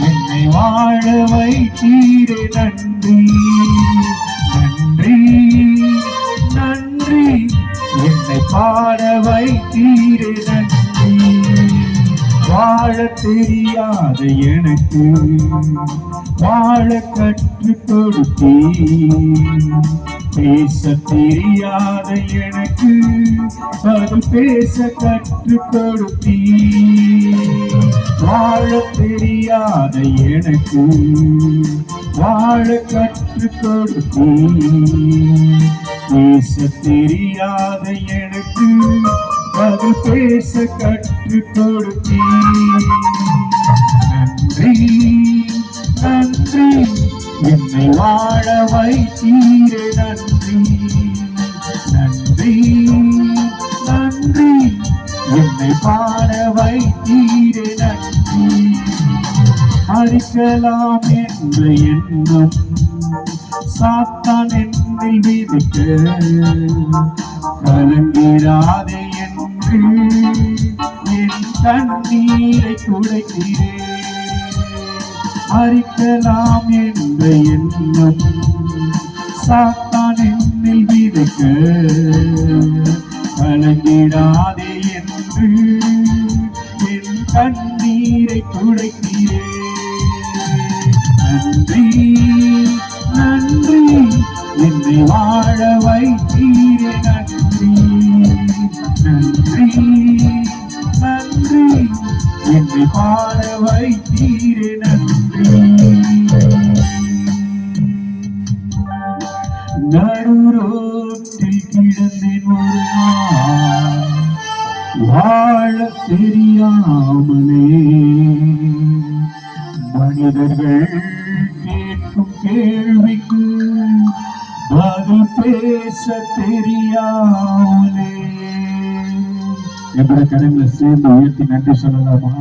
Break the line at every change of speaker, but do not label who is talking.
என்னை வாழ வைத்தீரே நன்றி நன்றி நன்றி என்னை பாட வைத்தீரே நன்றி வாழ தெரியாத எனக்கு வாழ கற்றுக் கொடுத்தீர் பேச தெரியாத எனக்கு அது பேச கற்றுக் கொடுத்தீர் வாழ தெரியாத எனக்கு வாழ கற்றுக் கொடுத்தீர் பேச தெரியாத எனக்கு அது பேச கற்றுக் கொடுத்தீர் நன்றி நன்றி என்னை வாழ வைத்தீரே நன்றி நன்றி நன்றி என்னை பாட வைத்தீரே நன்றி அழிக்கலாம் என்ற எண்ணம் சாத்தான் என்னில் விதிக்க கலங்கிறாதே என்று என் கண்ணீரை துடைக்கிறேன் அழிக்கலாம் என்ற எண்ணம் சாத்தான் என்னில் விதைக்க கலங்கிடாதே என்று என் கண்ணீரை துடைக்கிறேன் நன்றி நன்றி என்னை வாழ வைத்தீரே நன்றி நன்றி நன்றி என்னை பாட வைத்தீரே நன்றி நடுரோட்டில் கிடந்தேன் ஒரு நாள் வாழ தெரியாமலே மனிதர்கள் கேட்கும் கேள்விக்கு பதில் பேச தெரியாமலே என்ற கரங்களை சேர்ந்து உயர்த்தி நன்றி சொல்லலாமா?